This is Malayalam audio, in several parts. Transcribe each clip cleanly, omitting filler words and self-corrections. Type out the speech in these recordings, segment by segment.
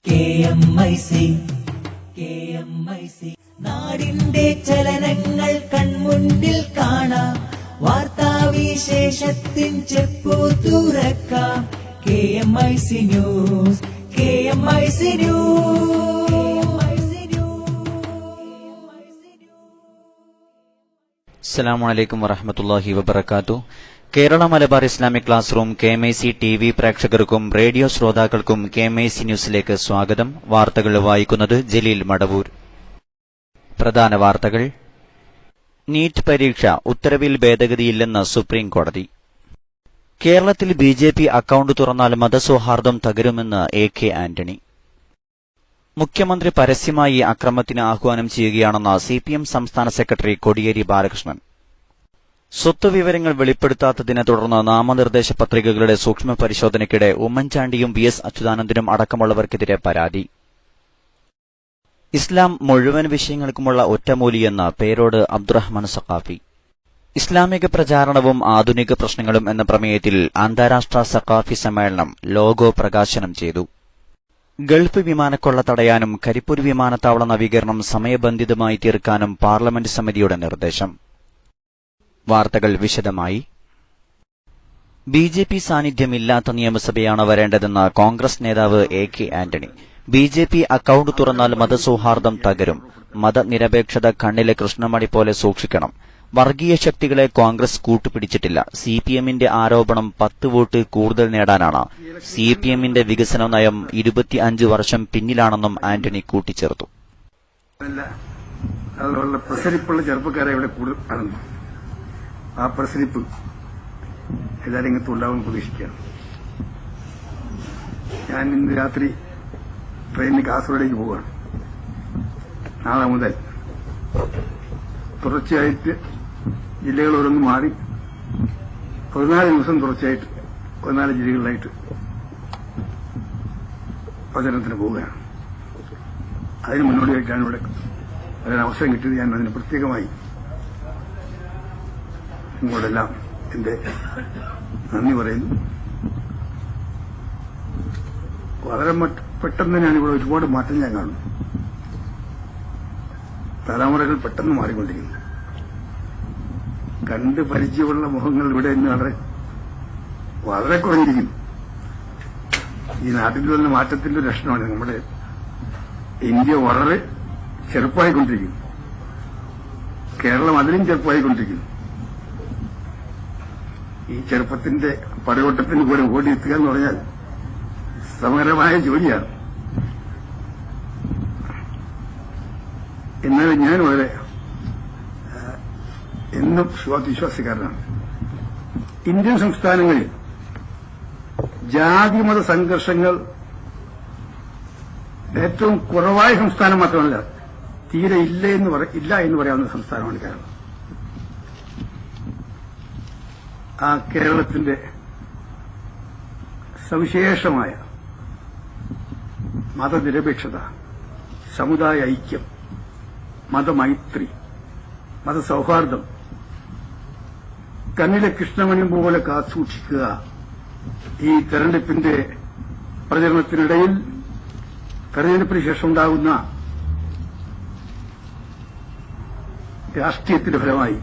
KMIC നാടിന്റെ ചലനങ്ങൾ കൺമുന്നിൽ കാണാം, വാർത്താവിശേഷത്തിൻ ചെപ്പു തുറക്കാം. KMIC news. അസ്സലാമു അലൈക്കും വറഹ്മത്തുള്ളാഹി വബറകാതുഹു. Kerala Malabar Islamic class room KMIC TV പ്രേക്ഷകർക്കും റേഡിയോ ശ്രോതാക്കൾക്കും KMIC ന്യൂസിലേക്ക് സ്വാഗതം. വാർത്തകൾ വായിക്കുന്നത് ജലീൽ മടവൂർ. പ്രധാന വാർത്തകൾ. നീറ്റ് പരീക്ഷ ഉത്തരവിൽ ഭേദഗതിയില്ലെന്ന് സുപ്രീം കോടതി. കേരളത്തിൽ BJP അക്കൌണ്ട് തുറന്നാൽ മതസൗഹാർദ്ദം തകരുമെന്ന് AK ആന്റണി. മുഖ്യമന്ത്രി പരസ്യമായി അക്രമത്തിന് ആഹ്വാനം ചെയ്യുകയാണെന്ന് CPM സംസ്ഥാന സെക്രട്ടറി കോടിയേരി ബാലകൃഷ്ണൻ. സ്വത്ത് വിവരങ്ങൾ വെളിപ്പെടുത്താത്തതിനെ തുടർന്ന് നാമനിർദ്ദേശ പത്രികകളുടെ സൂക്ഷ്മ പരിശോധനയ്ക്കിടെ ഉമ്മൻചാണ്ടിയും VS അച്യുതാനന്ദനും അടക്കമുള്ളവർക്കെതിരെ പരാതി. ഇസ്ലാം മുഴുവൻ വിഷയങ്ങൾക്കുമുള്ള ഒറ്റമൂലിയെന്ന് പേരോട് അബ്ദുറഹ്മാൻ സഖാഫി. ഇസ്ലാമിക പ്രചാരണവും ആധുനിക പ്രശ്നങ്ങളും എന്ന പ്രമേയത്തിൽ അന്താരാഷ്ട്ര സഖാഫി സമ്മേളനം ലോഗോ പ്രകാശനം ചെയ്തു. ഗൾഫ് വിമാനക്കൊള്ള തടയാനും കരിപ്പൂർ വിമാനത്താവള നവീകരണം സമയബന്ധിതമായി തീർക്കാനും പാർലമെന്റ് സമിതിയുടെ നിർദ്ദേശം. വാർത്തകൾ വിശദമായി. BJP സാന്നിധ്യമില്ലാത്ത നിയമസഭയാണ് വരേണ്ടതെന്ന് കോൺഗ്രസ് നേതാവ് AK ആന്റണി. BJP അക്കൌണ്ട് തുറന്നാൽ മതസൗഹാർദ്ദം തകരും. മതനിരപേക്ഷത കണ്ണിലെ കൃഷ്ണമണി പോലെ സൂക്ഷിക്കണം. വർഗീയ ശക്തികളെ കോൺഗ്രസ് കൂട്ടുപിടിച്ചിട്ടില്ല. CPMന്റെ ആരോപണം 10 വോട്ട് കൂടുതൽ നേടാനാണ്. CPMന്റെ വികസന നയം 25 വർഷം പിന്നിലാണെന്നും ആന്റണി കൂട്ടിച്ചേർത്തു. പ്രസരിപ്പുള്ള ചെറുപ്പക്കാരെ ഇവിടെ കൂടുതൽ കാണുന്നു. ആ പ്രസരിപ്പ് എല്ലാ രംഗത്തും ഉണ്ടാവുമെന്ന് പ്രതീക്ഷിക്കുകയാണ്. ഞാൻ ഇന്ന് രാത്രി ട്രെയിനിന് കാസർഗോഡേക്ക് പോവുകയാണ്. നാളെ മുതൽ തുടർച്ചയായിട്ട് ജില്ലകൾ ഓരോന്നും മാറി 14 ദിവസം തുടർച്ചയായിട്ട് 14 ജില്ലകളിലായിട്ട് പ്രചരണത്തിന് പോവുകയാണ്. അതിന് മുന്നോടിയായിട്ടാണ് ഇവിടെ അതിനവസരം കിട്ടിയത്. ഞാൻ അതിന് പ്രത്യേകമായി നിങ്ങളോടെല്ലാം എന്റെ നന്ദി പറയുന്നു. വളരെ പെട്ടെന്ന് ഞാനിവിടെ ഒരുപാട് മാറ്റം ഞാൻ കാണുന്നു. തലമുറകൾ പെട്ടെന്ന് മാറിക്കൊണ്ടിരിക്കുന്നു. കണ്ട് പരിചയമുള്ള മുഖങ്ങൾ ഇവിടെ ഇന്ന് വളരെ കുറഞ്ഞിരിക്കുന്നു. ഈ നാട്ടിൽ വന്ന മാറ്റത്തിന്റെ ലക്ഷണമാണ്. നമ്മുടെ ഇന്ത്യ വളരെ ചെറുപ്പമായിക്കൊണ്ടിരിക്കുന്നു. കേരളം അതിലും ചെറുപ്പമായിക്കൊണ്ടിരിക്കുന്നു. ഈ ചെറുപ്പത്തിന്റെ പടയോട്ടത്തിന് പോലെ ഓടിയെത്തുക എന്ന് പറഞ്ഞാൽ സമകരമായ ജോലിയാണ്. എന്നാൽ ഞാൻ വളരെ എന്നും വിശ്വാസിക്കാരനാണ്. ഇന്ത്യൻ സംസ്ഥാനങ്ങളിൽ ജാതിമത സംഘർഷങ്ങൾ ഏറ്റവും കുറവായ സംസ്ഥാനം മാത്രമല്ല, തീരെ ഇല്ല എന്ന് പറയാവുന്ന സംസ്ഥാനമാണ് കേരളം. ആ കേരളത്തിന്റെ സവിശേഷമായ മതനിരപേക്ഷത, സമുദായ ഐക്യം, മതമൈത്രി, മതസൗഹാർദ്ദം കണ്ണിലെ കൃഷ്ണമണി പോലെ കാത്തുസൂക്ഷിക്കുക. ഈ തെരഞ്ഞെടുപ്പിന്റെ പ്രചരണത്തിനിടയിൽ തെരഞ്ഞെടുപ്പിന് ശേഷം ഉണ്ടാകുന്ന രാഷ്ട്രീയത്തിന്റെ ഫലമായി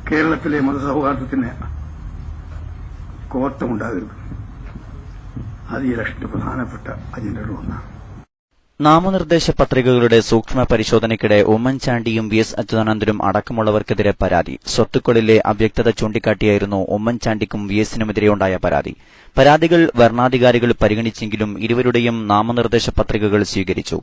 കേരളത്തിലെ മതസൗഹാർദ്ദത്തിന് കോട്ടമുണ്ടാകരുത്. അത് ഈ ഇലക്ഷന്റെ പ്രധാനപ്പെട്ട അജണ്ടകളിൽ ഒന്നാണ്. നാമനിർദ്ദേശ പത്രികകളുടെ സൂക്ഷ്മ പരിശോധനയ്ക്കിടെ ഉമ്മൻചാണ്ടിയും VS അച്യുതാനന്ദനും അടക്കമുള്ളവർക്കെതിരെ പരാതി. സ്വത്തുക്കളിലെ അവ്യക്തത ചൂണ്ടിക്കാട്ടിയായിരുന്നു ഉമ്മൻചാണ്ടിക്കും VSനുമെതിരെയുണ്ടായ പരാതി. പരാതികൾ വരണാധികാരികൾ പരിഗണിച്ചെങ്കിലും ഇരുവരുടെയും നാമനിർദ്ദേശ പത്രികകൾ സ്വീകരിച്ചു.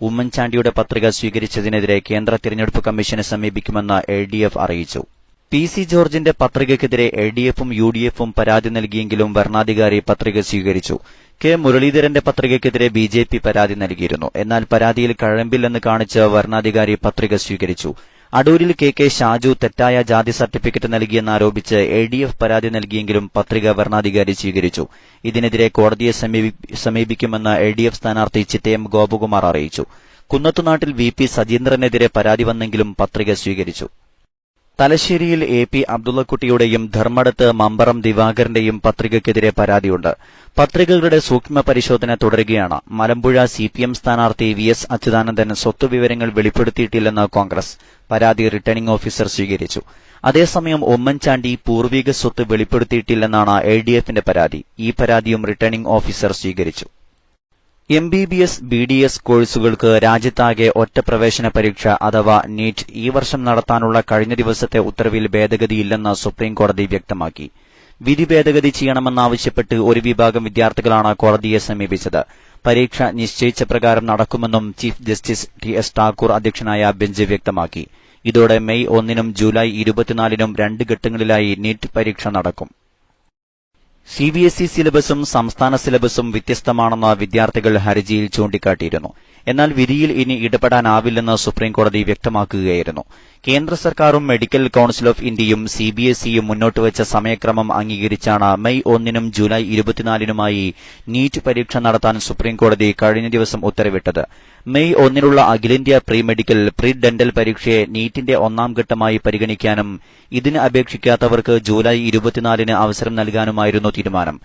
ഉമ്മൻചാണ്ടിയുടെ പത്രിക സ്വീകരിച്ചതിനെതിരെ കേന്ദ്ര തിരഞ്ഞെടുപ്പ് കമ്മീഷനെ സമീപിക്കുമെന്ന് LDF അറിയിച്ചു. PC ജോർജിന്റെ പത്രികയ്ക്കെതിരെ LDFും UDFും പരാതി നൽകിയെങ്കിലും വരണാധികാരി പത്രിക സ്വീകരിച്ചു. K മുരളീധരന്റെ പത്രികയ്ക്കെതിരെ BJP പരാതി നൽകിയിരുന്നു. എന്നാൽ പരാതിയിൽ കഴമ്പില്ലെന്ന് കാണിച്ച് വരണാധികാരി പത്രിക സ്വീകരിച്ചു. അടൂരിൽ KK ഷാജു തെറ്റായ ജാതി സർട്ടിഫിക്കറ്റ് നൽകിയെന്നാരോപിച്ച് LDF പരാതി നൽകിയെങ്കിലും പത്രിക വരണാധികാരി സ്വീകരിച്ചു. ഇതിനെതിരെ കോടതിയെ സമീപിക്കുമെന്ന് LDF സ്ഥാനാർത്ഥി ചിറ്റയം ഗോപകുമാർ അറിയിച്ചു. കുന്നത്തുനാട്ടിൽ VP സജീന്ദ്രനെതിരെ പരാതി വന്നെങ്കിലും പത്രിക സ്വീകരിച്ചു. തലശ്ശേരിയിൽ AP അബ്ദുള്ളക്കുട്ടിയുടെയും ധർമ്മടത്ത് മമ്പറം ദിവാകരന്റെയും പത്രികയ്ക്കെതിരെ പരാതിയുണ്ട്. പത്രികകളുടെ സൂക്ഷ്മ പരിശോധന തുടരുകയാണ്. മലമ്പുഴ CPM സ്ഥാനാർത്ഥി VS അച്യുതാനന്ദൻ സ്വത്തുവിവരങ്ങൾ വെളിപ്പെടുത്തിയിട്ടില്ലെന്ന് കോൺഗ്രസ്. പരാതി റിട്ടേണിംഗ് ഓഫീസർ സ്വീകരിച്ചു. അതേസമയം ഉമ്മൻചാണ്ടി പൂർവിക സ്വത്ത് വെളിപ്പെടുത്തിയിട്ടില്ലെന്നാണ് LDFന്റെ പരാതി. ഈ പരാതിയും റിട്ടേണിംഗ് ഓഫീസർ സ്വീകരിച്ചു. MBBS BDS കോഴ്സുകൾക്ക് രാജ്യത്താകെ ഒറ്റ പ്രവേശന പരീക്ഷ അഥവാ നീറ്റ് ഈ വർഷം നടത്താനുള്ള കഴിഞ്ഞ ദിവസത്തെ ഉത്തരവിൽ ഭേദഗതിയില്ലെന്ന് സുപ്രീംകോടതി വ്യക്തമാക്കി. വിധി ഭേദഗതി ചെയ്യണമെന്നാവശ്യപ്പെട്ട് ഒരു വിഭാഗം വിദ്യാർത്ഥികളാണ് കോടതിയെ സമീപിച്ചത്. പരീക്ഷ നിശ്ചയിച്ച പ്രകാരം നടക്കുമെന്നും ചീഫ് ജസ്റ്റിസ് TS ഠാക്കൂർ അധ്യക്ഷനായ ബെഞ്ച് വ്യക്തമാക്കി. ഇതോടെ മെയ് 1-നും ജൂലൈ 24-നും 2 ഘട്ടങ്ങളിലായി നീറ്റ് പരീക്ഷ നടക്കും. CBSE സിലബസും സംസ്ഥാന സിലബസും വ്യത്യസ്തമാണെന്ന് വിദ്യാർത്ഥികൾ ഹർജിയിൽ ചൂണ്ടിക്കാട്ടിയിരുന്നു. എന്നാൽ വിധിയിൽ ഇനി ഇടപെടാനാവില്ലെന്ന് സുപ്രീംകോടതി വ്യക്തമാക്കുകയായിരുന്നു. കേന്ദ്ര സർക്കാരും മെഡിക്കൽ കൌൺസിൽ ഓഫ് ഇന്ത്യയും CBSEയും മുന്നോട്ടുവച്ച സമയക്രമം അംഗീകരിച്ചാണ് മെയ് 1-നും ജൂലൈ 24-നുമായി നീറ്റ് പരീക്ഷ നടത്താൻ സുപ്രീംകോടതി കഴിഞ്ഞ ദിവസം ഉത്തരവിട്ടത്. മെയ് 1-നുള്ള അഖിലേന്ത്യാ പ്രീ മെഡിക്കൽ പ്രീ ഡെന്റൽ പരീക്ഷയെ നീറ്റിന്റെ 1ാം ഘട്ടമായി പരിഗണിക്കാനും ഇതിന് അപേക്ഷിക്കാത്തവർക്ക് ജൂലൈ 24-ന് അവസരം നൽകാനുമായിരുന്നു തീരുമാനം.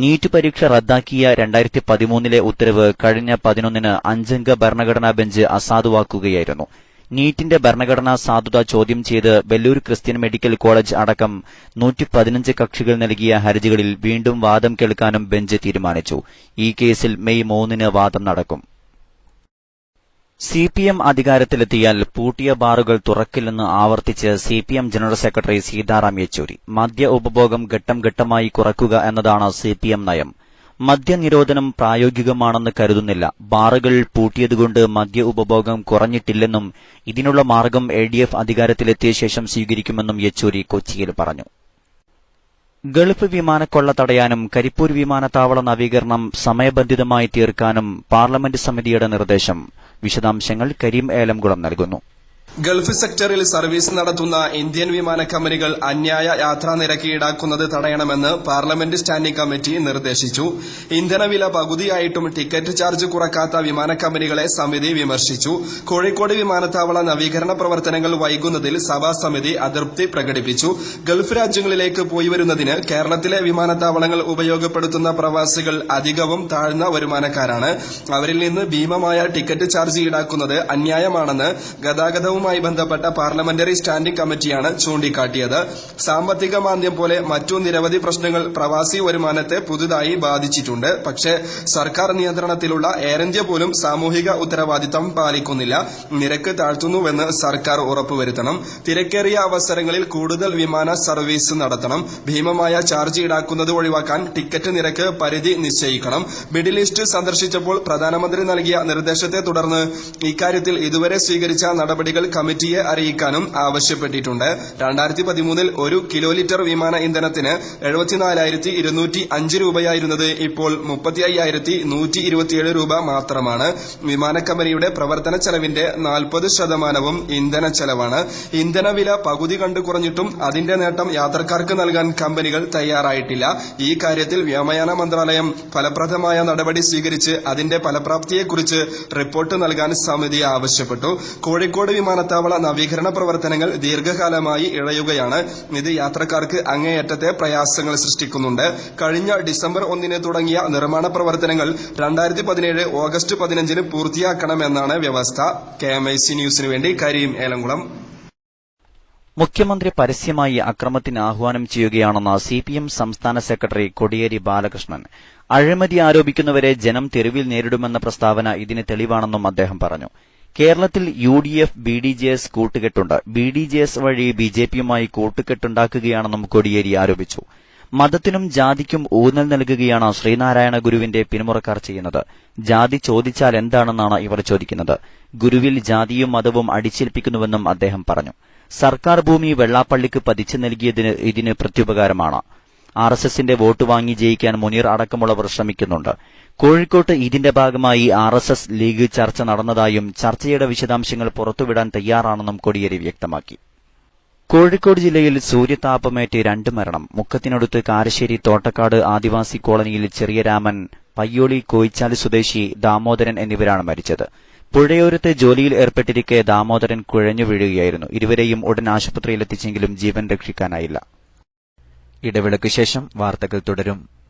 നീറ്റ് പരീക്ഷ റദ്ദാക്കിയ 2013-ലെ ഉത്തരവ് കഴിഞ്ഞ 11-ന് 5-അംഗ ഭരണഘടനാ ബെഞ്ച് അസാധുവാക്കുകയായിരുന്നു. നീറ്റിന്റെ ഭരണഘടനാ സാധുത ചോദ്യം ചെയ്ത് വെല്ലൂർ ക്രിസ്ത്യൻ മെഡിക്കൽ കോളേജ് അടക്കം 115 കക്ഷികൾ നൽകിയ ഹർജികളിൽ വീണ്ടും വാദം കേൾക്കാനും ബെഞ്ച് തീരുമാനിച്ചു. ഈ കേസിൽ മെയ് 3-ന് വാദം നടക്കും. CPM അധികാരത്തിലെത്തിയാൽ പൂട്ടിയ ബാറുകൾ തുറക്കില്ലെന്ന് ആവർത്തിച്ച് CPM general secretary Sitaram Yechury. മദ്യ ഉപഭോഗം ഘട്ടം ഘട്ടമായി കുറയ്ക്കുക എന്നതാണ് CPM നയം. മദ്യനിരോധനം പ്രായോഗികമാണെന്ന് കരുതുന്നില്ല. ബാറുകൾ പൂട്ടിയതുകൊണ്ട് മദ്യ ഉപഭോഗം കുറഞ്ഞിട്ടില്ലെന്നും ഇതിനുള്ള മാർഗം LDF അധികാരത്തിലെത്തിയ ശേഷം സ്വീകരിക്കുമെന്നും യെച്ചൂരി കൊച്ചിയിൽ പറഞ്ഞു. ഗൾഫ് വിമാനക്കൊള്ള തടയാനും കരിപ്പൂർ വിമാനത്താവള നവീകരണം സമയബന്ധിതമായി തീർക്കാനും പാർലമെന്റ് സമിതിയുടെ നിർദ്ദേശം. വിശദാംശങ്ങൾ കരീം ഏലംകുളം നൽകുന്നു. ഗൾഫ് സെക്ടറിൽ സർവീസ് നടത്തുന്ന ഇന്ത്യൻ വിമാന കമ്പനികൾ അന്യായ യാത്രാ നിരക്ക് ഈടാക്കുന്നത് തടയണമെന്ന് പാർലമെന്റ് സ്റ്റാൻഡിംഗ് കമ്മിറ്റി നിർദ്ദേശിച്ചു. ഇന്ധനവില പകുതിയായിട്ടും ടിക്കറ്റ് ചാർജ് കുറക്കാത്ത വിമാന കമ്പനികളെ സമിതി വിമർശിച്ചു. കോഴിക്കോട് വിമാനത്താവള നവീകരണ പ്രവർത്തനങ്ങൾ വൈകുന്നതിൽ സഭാസമിതി അതൃപ്തി പ്രകടിപ്പിച്ചു. ഗൾഫ് രാജ്യങ്ങളിലേക്ക് പോയി വരുന്നതിന് കേരളത്തിലെ വിമാനത്താവളങ്ങൾ ഉപയോഗപ്പെടുത്തുന്ന പ്രവാസികൾ അധികവും താഴ്ന്ന വരുമാനക്കാരാണ്. അവരിൽ നിന്ന് ഭീമമായ ടിക്കറ്റ് ചാർജ് ഈടാക്കുന്നത് അന്യായമാണെന്ന് ഗതാഗതവും ബന്ധപ്പെട്ട പാർലമെന്ററി സ്റ്റാൻഡിംഗ് കമ്മിറ്റിയാണ് ചൂണ്ടിക്കാട്ടിയത്. സാമ്പത്തിക മാന്ദ്യം പോലെ മറ്റു നിരവധി പ്രശ്നങ്ങൾ പ്രവാസി വരുമാനത്തെ പുതുതായി ബാധിച്ചിട്ടുണ്ട്. പക്ഷേ സർക്കാർ നിയന്ത്രണത്തിലുള്ള എയർ ഇന്ത്യ പോലും സാമൂഹിക ഉത്തരവാദിത്തം പാലിക്കുന്നില്ല. നിരക്ക് താഴ്ത്തുന്നുവെന്ന് സർക്കാർ ഉറപ്പുവരുത്തണം. തിരക്കേറിയ അവസരങ്ങളിൽ കൂടുതൽ വിമാന സർവീസ് നടത്തണം. ഭീമമായ ചാർജ് ഈടാക്കുന്നത് ഒഴിവാക്കാൻ ടിക്കറ്റ് നിരക്ക് പരിധി നിശ്ചയിക്കണം. മിഡിൽ ഈസ്റ്റ് സന്ദർശിച്ചപ്പോൾ പ്രധാനമന്ത്രി നൽകിയ നിർദ്ദേശത്തെ തുടർന്ന് ഇക്കാര്യത്തിൽ ഇതുവരെ സ്വീകരിച്ച നടപടികൾ കമ്മിറ്റിയെ അറിയിക്കാനും ആവശ്യപ്പെട്ടിട്ടുണ്ട്. 2013-ൽ 1 കിലോ ലിറ്റർ വിമാന ഇന്ധനത്തിന് 74,205 രൂപയായിരുന്നത് ഇപ്പോൾ 35,127 രൂപ മാത്രമാണ്. വിമാന കമ്പനിയുടെ പ്രവർത്തന ചെലവിന്റെ 40% ഇന്ധന ചെലവാണ്. ഇന്ധനവില പകുതി കണ്ടു കുറഞ്ഞിട്ടും അതിന്റെ നേട്ടം യാത്രക്കാർക്ക് നൽകാൻ കമ്പനികൾ തയ്യാറായിട്ടില്ല. ഈ കാര്യത്തിൽ വ്യോമയാന മന്ത്രാലയം ഫലപ്രദമായ നടപടി സ്വീകരിച്ച് അതിന്റെ ഫലപ്രാപ്തിയെക്കുറിച്ച് റിപ്പോർട്ട് നൽകാൻ സമിതി ആവശ്യപ്പെട്ടു. കോഴിക്കോട് വിമാനത്താവള നവീകരണ പ്രവർത്തനങ്ങൾ ദീർഘകാലമായി ഇഴയുകയാണ്. ഇത് യാത്രക്കാർക്ക് അങ്ങേയറ്റത്തെ പ്രയാസങ്ങൾ സൃഷ്ടിക്കുന്നുണ്ട്. കഴിഞ്ഞ ഡിസംബർ 1-ന് തുടങ്ങിയ നിർമ്മാണ പ്രവർത്തനങ്ങൾ 2017 ഓഗസ്റ്റ് 15-ന് പൂർത്തിയാക്കണമെന്നാണ് വ്യവസ്ഥ. KMIC ന്യൂസിനു വേണ്ടി കരീം ഏലംകുളം. മുഖ്യമന്ത്രി പരസ്യമായി അക്രമത്തിന് ആഹ്വാനം ചെയ്യുകയാണെന്ന് CPM സംസ്ഥാന സെക്രട്ടറി കോടിയേരി ബാലകൃഷ്ണൻ. അഴിമതി ആരോപിക്കുന്നവരെ ജനം തെരുവിൽ നേരിടുമെന്ന പ്രസ്താവന ഇതിന് തെളിവാണെന്നും അദ്ദേഹം പറഞ്ഞു. കേരളത്തിൽ UDF BDJS കൂട്ടുകെട്ടുണ്ട്. BDJS വഴി BJPയുമായി കൂട്ടുകെട്ടുണ്ടാക്കുകയാണെന്നും കോടിയേരി ആരോപിച്ചു. മതത്തിനും ജാതിക്കും ഊന്നൽ നൽകുകയാണ് ശ്രീനാരായണ ഗുരുവിന്റെ പിന്മുറക്കാർ ചെയ്യുന്നത്. ജാതി ചോദിച്ചാൽ എന്താണെന്നാണ് ഇവർ ചോദിക്കുന്നത്. ഗുരുവിൽ ജാതിയും മതവും അടിച്ചേൽപ്പിക്കുന്നുവെന്നും അദ്ദേഹം പറഞ്ഞു. സർക്കാർ ഭൂമി വെള്ളാപ്പള്ളിക്ക് പതിച്ചു നൽകിയതിന് ഇതിന് പ്രത്യുപകാരമാണ്. RSSന്റെ വോട്ട് വാങ്ങി ജയിക്കാൻ മുനീർ അടക്കമുള്ളവർ ശ്രമിക്കുന്നുണ്ട്. കോഴിക്കോട്ട് ഇതിന്റെ ഭാഗമായി RSS ലീഗ് ചർച്ച നടന്നതായും ചർച്ചയുടെ വിശദാംശങ്ങൾ പുറത്തുവിടാൻ തയ്യാറാണെന്നും കോടിയേരി വ്യക്തമാക്കി. കോഴിക്കോട് ജില്ലയിൽ സൂര്യതാപമേറ്റ് 2 മരണം. മുക്കത്തിനടുത്ത് കാരശ്ശേരി തോട്ടക്കാട് ആദിവാസി കോളനിയിൽ ചെറിയ രാമൻ പയ്യോളി കോയിച്ചാലി സ്വദേശി ദാമോദരൻ എന്നിവരാണ് മരിച്ചത്. പുഴയോരത്ത് ജോലിയിൽ ഏർപ്പെട്ടിരിക്കെ ദാമോദരൻ കുഴഞ്ഞു വീഴുകയായിരുന്നു. ഇരുവരെയും ഉടൻ ആശുപത്രിയിലെത്തിച്ചെങ്കിലും ജീവൻ രക്ഷിക്കാനായില്ല. ഇടവേളയ്ക്ക് ശേഷം വാർത്തകൾ തുടരും.